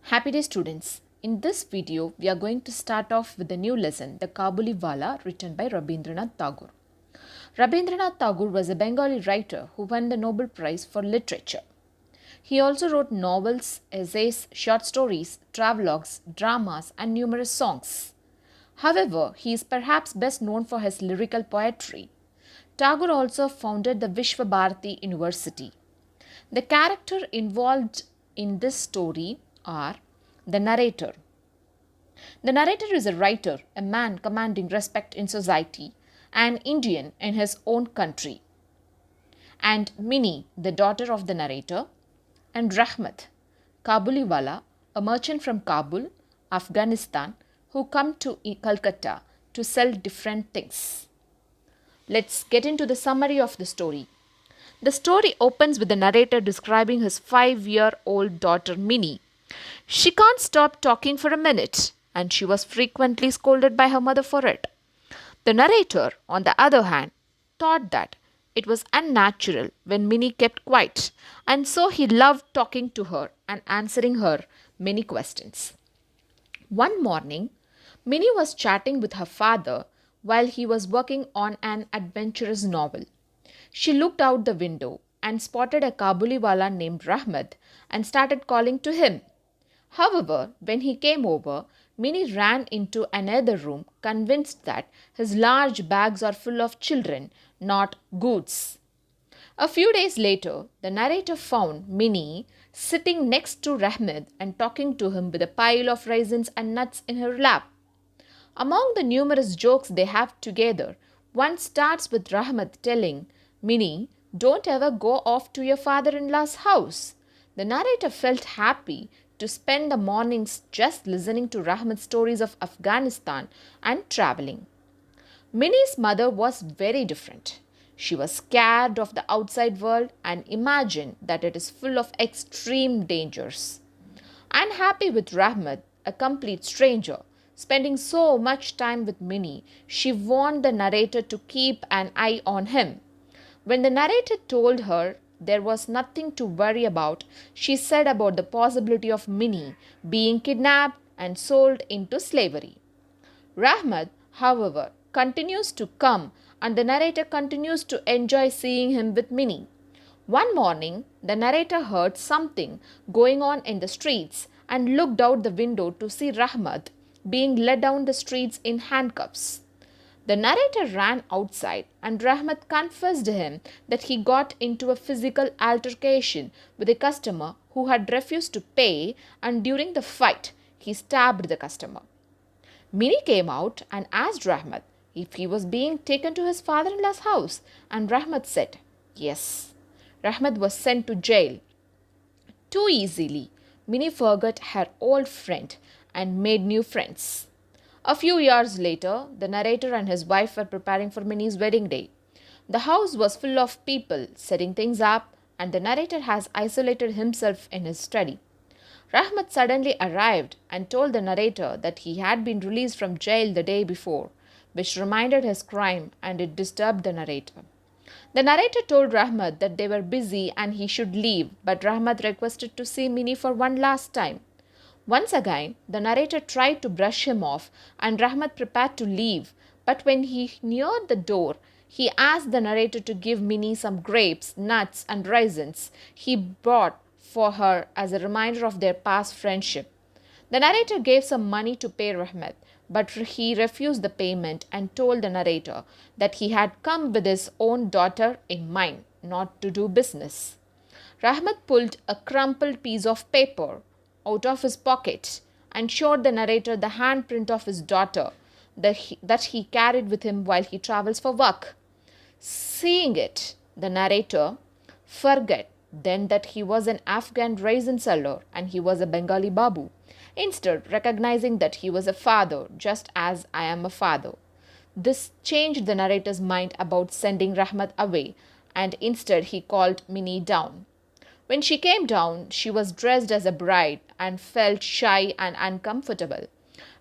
Happy day students. In this video, we are going to start off with the new lesson, The Kabuliwala, written by Rabindranath Tagore. Rabindranath Tagore was a Bengali writer who won the Nobel Prize for Literature. He also wrote novels, essays, short stories, travelogues, dramas, and numerous songs. However, he is perhaps best known for his lyrical poetry. Tagore also founded the Vishwa Bharati University. The character involved in this story are the narrator. The narrator is a writer, a man commanding respect in society, an Indian in his own country, and Mini, the daughter of the narrator, and Rahmat, Kabuliwala, a merchant from Kabul, Afghanistan, who come to Calcutta to sell different things. Let's get into the summary of the story. The story opens with the narrator describing his 5-year-old daughter Minnie. She can't stop talking for a minute, and she was frequently scolded by her mother for it. The narrator, on the other hand, thought that it was unnatural when Minnie kept quiet, and so he loved talking to her and answering her many questions. One morning, Minnie was chatting with her father while he was working on an adventurous novel. She looked out the window and spotted a Kabuliwala named Rahmat and started calling to him. However, when he came over, Minnie ran into another room, convinced that his large bags are full of children, not goods. A few days later, the narrator found Minnie sitting next to Rahmat and talking to him with a pile of raisins and nuts in her lap. Among the numerous jokes they have together, one starts with Rahmat telling Minnie, "Don't ever go off to your father in law's house." The narrator felt happy to spend the mornings just listening to Rahmat's stories of Afghanistan and traveling. Minnie's mother was very different. She was scared of the outside world and imagined that it is full of extreme dangers. Unhappy with Rahmat, a complete stranger, spending so much time with Minnie, she warned the narrator to keep an eye on him. When the narrator told her there was nothing to worry about, she said about the possibility of Minnie being kidnapped and sold into slavery. Rahmat, however, continues to come and the narrator continues to enjoy seeing him with Minnie. One morning, the narrator heard something going on in the streets and looked out the window to see Rahmat being led down the streets in handcuffs. The narrator ran outside and Rahmat confessed to him that he got into a physical altercation with a customer who had refused to pay, and during the fight, he stabbed the customer. Minnie came out and asked Rahmat if he was being taken to his father-in-law's house, and Rahmat said yes. Rahmat was sent to jail. Too easily, Minnie forgot her old friend and made new friends. A few years later, the narrator and his wife were preparing for Minnie's wedding day. The house was full of people setting things up, and the narrator has isolated himself in his study. Rahmat suddenly arrived and told the narrator that he had been released from jail the day before, which reminded his crime and it disturbed the narrator. The narrator told Rahmat that they were busy and he should leave, but Rahmat requested to see Minnie for one last time. Once again, the narrator tried to brush him off and Rahmat prepared to leave, but when he neared the door, he asked the narrator to give Minnie some grapes, nuts, and raisins he brought for her as a reminder of their past friendship. The narrator gave some money to pay Rahmat, but he refused the payment and told the narrator that he had come with his own daughter in mind, not to do business. Rahmat pulled a crumpled piece of paper out of his pocket and showed the narrator the handprint of his daughter that he carried with him while he travels for work. Seeing it, the narrator forgot then that he was an Afghan raisin seller and he was a Bengali babu, instead recognizing that he was a father just as I am a father. This changed the narrator's mind about sending Rahmat away, and instead he called Minnie down. When she came down, she was dressed as a bride and felt shy and uncomfortable.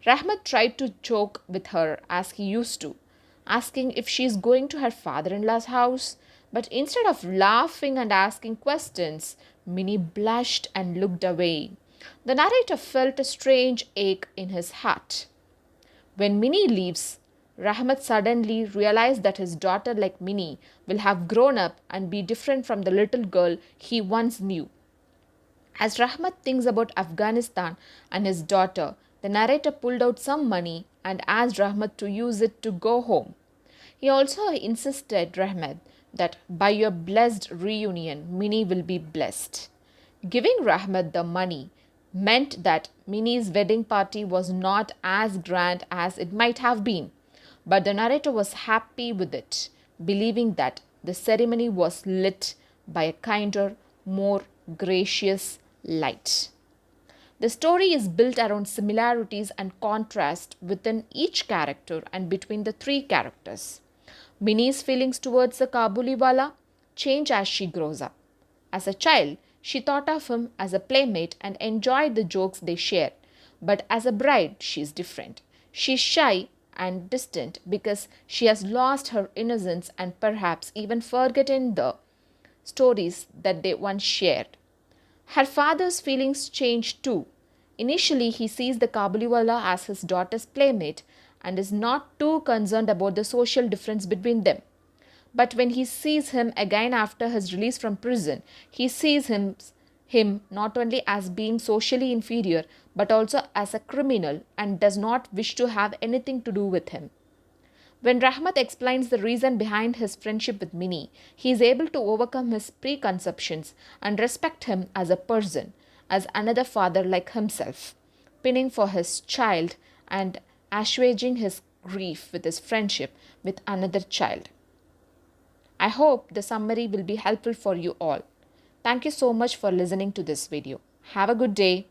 Rahmat tried to joke with her as he used to, asking if she is going to her father-in-law's house. But instead of laughing and asking questions, Minnie blushed and looked away. The narrator felt a strange ache in his heart. When Minnie leaves, Rahmat suddenly realized that his daughter, like Minnie, will have grown up and be different from the little girl he once knew. As Rahmat thinks about Afghanistan and his daughter, the narrator pulled out some money and asked Rahmat to use it to go home. He also insisted Rahmat that by your blessed reunion, Minnie will be blessed. Giving Rahmat the money meant that Minnie's wedding party was not as grand as it might have been, but the narrator was happy with it, believing that the ceremony was lit by a kinder, more gracious light. The story is built around similarities and contrast within each character and between the three characters. Minnie's feelings towards the Kabuliwala change as she grows up. As a child, she thought of him as a playmate and enjoyed the jokes they shared. But as a bride, she is different. She is shy and distant because she has lost her innocence and perhaps even forgotten the stories that they once shared. Her father's feelings change too. Initially, he sees the Kabuliwala as his daughter's playmate and is not too concerned about the social difference between them. But when he sees him again after his release from prison, he sees him not only as being socially inferior but also as a criminal and does not wish to have anything to do with him. When Rahmat explains the reason behind his friendship with Minnie, he is able to overcome his preconceptions and respect him as a person, as another father like himself, pinning for his child and assuaging his grief with his friendship with another child. I hope the summary will be helpful for you all. Thank you so much for listening to this video. Have a good day.